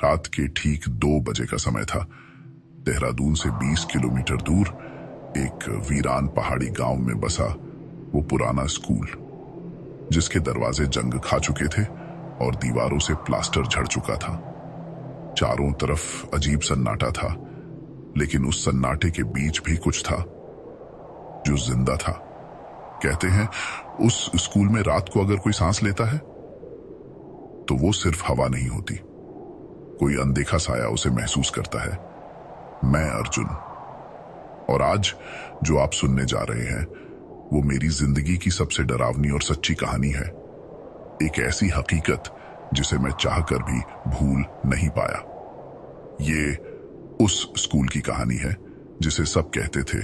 रात के ठीक 2 बजे का समय था। देहरादून से 20 किलोमीटर दूर एक वीरान पहाड़ी गांव में बसा वो पुराना स्कूल, जिसके दरवाजे जंग खा चुके थे और दीवारों से प्लास्टर झड़ चुका था। चारों तरफ अजीब सन्नाटा था, लेकिन उस सन्नाटे के बीच भी कुछ था जो जिंदा था। कहते हैं उस स्कूल में रात को अगर कोई सांस लेता है तो वो सिर्फ हवा नहीं होती, कोई अनदेखा साया उसे महसूस करता है। मैं अर्जुन, और आज जो आप सुनने जा रहे हैं वो मेरी जिंदगी की सबसे डरावनी और सच्ची कहानी है। एक ऐसी हकीकत जिसे मैं चाहकर भी भूल नहीं पाया। ये उस स्कूल की कहानी है जिसे सब कहते थे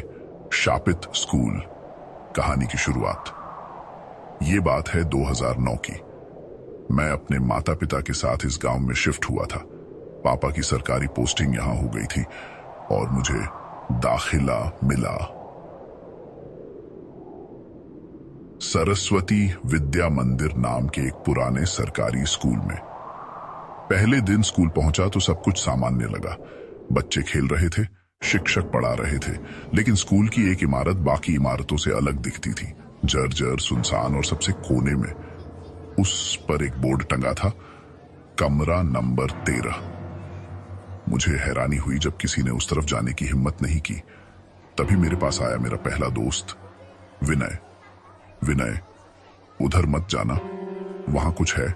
शापित स्कूल। कहानी की शुरुआत, ये बात है 2009 की। मैं अपने माता पिता के साथ इस गांव में शिफ्ट हुआ था। पापा की सरकारी पोस्टिंग यहां हो गई थी और मुझे दाखिला मिला सरस्वती विद्या मंदिर नाम के एक पुराने सरकारी स्कूल में। पहले दिन स्कूल पहुंचा तो सब कुछ सामान्य लगा। बच्चे खेल रहे थे, शिक्षक पढ़ा रहे थे, लेकिन स्कूल की एक इमारत बाकी इमारतों से अलग दिखती थी। जर्जर, सुनसान और सबसे कोने में उस पर एक बोर्ड टंगा था, कमरा नंबर 13। मुझे हैरानी हुई जब किसी ने उस तरफ जाने की हिम्मत नहीं की। तभी मेरे पास आया मेरा पहला दोस्त विनय। विनय, उधर मत जाना, वहां कुछ है।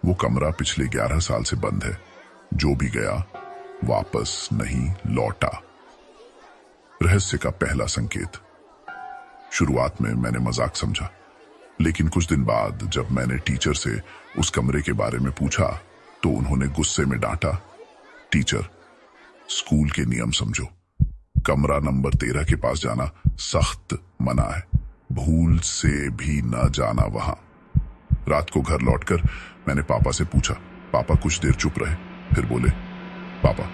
वो कमरा पिछले 11 साल से बंद है। जो भी गया वापस नहीं लौटा। रहस्य का पहला संकेत। शुरुआत में मैंने मजाक समझा, लेकिन कुछ दिन बाद जब मैंने टीचर से उस कमरे के बारे में पूछा तो उन्होंने गुस्से में डांटा, टीचर, स्कूल के नियम समझो। कमरा नंबर 13 के पास जाना सख्त मना है, भूल से भी न जाना वहां। रात को घर लौटकर मैंने पापा से पूछा। पापा कुछ देर चुप रहे, फिर बोले, पापा,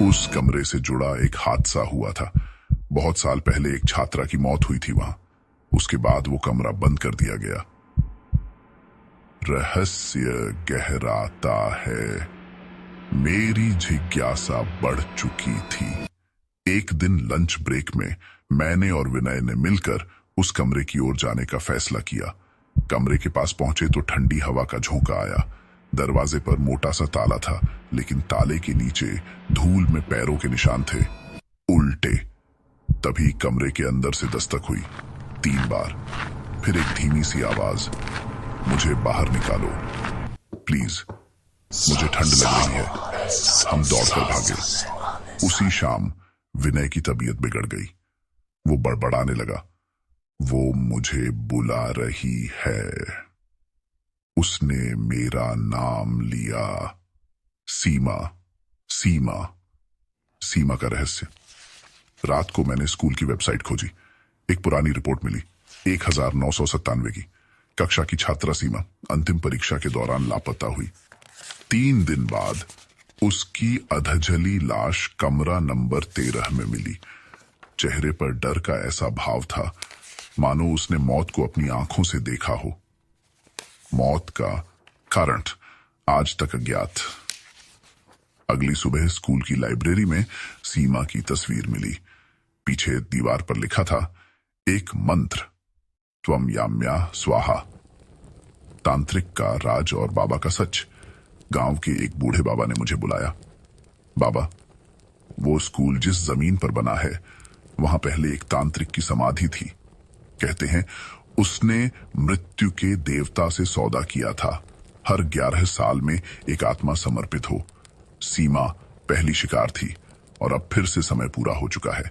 उस कमरे से जुड़ा एक हादसा हुआ था। बहुत साल पहले एक छात्रा की मौत हुई थी वहां। उसके बाद वो कमरा बंद कर दिया गया। रहस्य गहराता है। मेरी जिज्ञासा बढ़ चुकी थी। एक दिन लंच ब्रेक में मैंने और विनय ने मिलकर उस कमरे की ओर जाने का फैसला किया। कमरे के पास पहुंचे तो ठंडी हवा का झोंका आया। दरवाजे पर मोटा सा ताला था, लेकिन ताले के नीचे धूल में पैरों के निशान थे, उल्टे। तभी कमरे के अंदर से दस्तक हुई 3 बार। फिर एक धीमी सी आवाज, मुझे बाहर निकालो प्लीज, मुझे ठंड लग रही है। हम दौड़कर भागे। उसी शाम विनय की तबीयत बिगड़ गई। वो बड़बड़ाने लगा, वो मुझे बुला रही है। उसने मेरा नाम लिया, सीमा। सीमा, सीमा का रहस्य। रात को मैंने स्कूल की वेबसाइट खोजी। एक पुरानी रिपोर्ट मिली, 1997 की। कक्षा की छात्रा सीमा अंतिम परीक्षा के दौरान लापता हुई। 3 दिन बाद उसकी अधजली लाश कमरा नंबर 13 में मिली। चेहरे पर डर का ऐसा भाव था मानो उसने मौत को अपनी आंखों से देखा हो। मौत का कारण आज तक अज्ञात। अगली सुबह स्कूल की लाइब्रेरी में सीमा की तस्वीर मिली। पीछे दीवार पर लिखा था एक मंत्र, त्वम याम्या स्वाहा। तांत्रिक का राज और बाबा का सच। गांव के एक बूढ़े बाबा ने मुझे बुलाया। बाबा, वो स्कूल जिस जमीन पर बना है वहां पहले एक तांत्रिक की समाधि थी। कहते हैं उसने मृत्यु के देवता से सौदा किया था, हर 11 साल में एक आत्मा समर्पित हो। सीमा पहली शिकार थी और अब फिर से समय पूरा हो चुका है।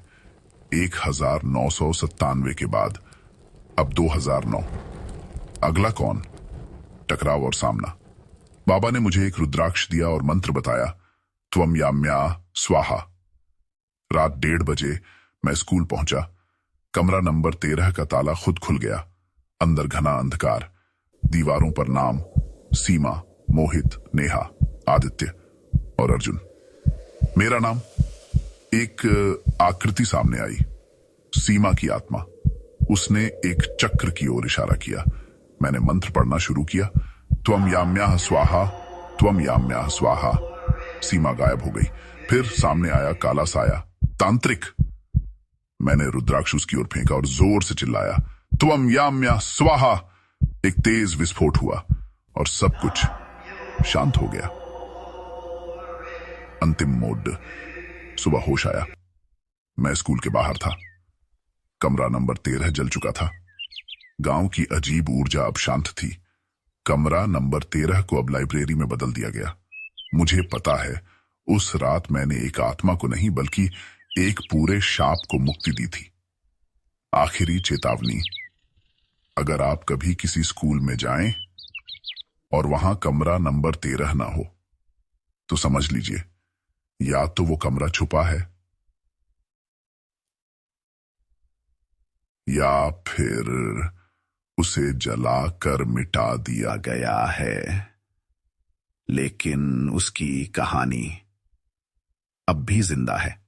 1997 के बाद अब 2009। अगला कौन? टकराव और सामना। बाबा ने मुझे एक रुद्राक्ष दिया और मंत्र बताया, त्वम याम्या स्वाहा। रात 1:30 बजे मैं स्कूल पहुंचा। कमरा नंबर 13 का ताला खुद खुल गया। अंदर घना अंधकार, दीवारों पर नाम, सीमा, मोहित, नेहा, आदित्य और अर्जुन। मेरा नाम। एक आकृति सामने आई, सीमा की आत्मा। उसने एक चक्र की ओर इशारा किया। मैंने मंत्र पढ़ना शुरू किया, त्वम याम्याः स्वाहा, त्वम याम्याः स्वाहा। सीमा गायब हो गई। फिर सामने आया काला साया। तांत्रिक। मैंने रुद्राक्ष उसकी ओर फेंका और जोर से चिल्लाया, त्वम याम्या स्वाहा। एक तेज विस्फोट हुआ और सब कुछ शांत हो गया। अंतिम मोड। सुबह होश आया। मैं स्कूल के बाहर था। कमरा नंबर 13 जल चुका था। गांव की अजीब ऊर्जा अब शांत थी। कमरा नंबर 13 को अब लाइब्रेरी में बदल दिया गया। मुझे पता है, उस रात मैंने एक आत्मा को नहीं बल्कि एक पूरे शाप को मुक्ति दी थी। आखिरी चेतावनी, अगर आप कभी किसी स्कूल में जाएं और वहां कमरा नंबर 13 ना हो तो समझ लीजिए, या तो वो कमरा छुपा है या फिर उसे जलाकर मिटा दिया गया है। लेकिन उसकी कहानी अब भी जिंदा है।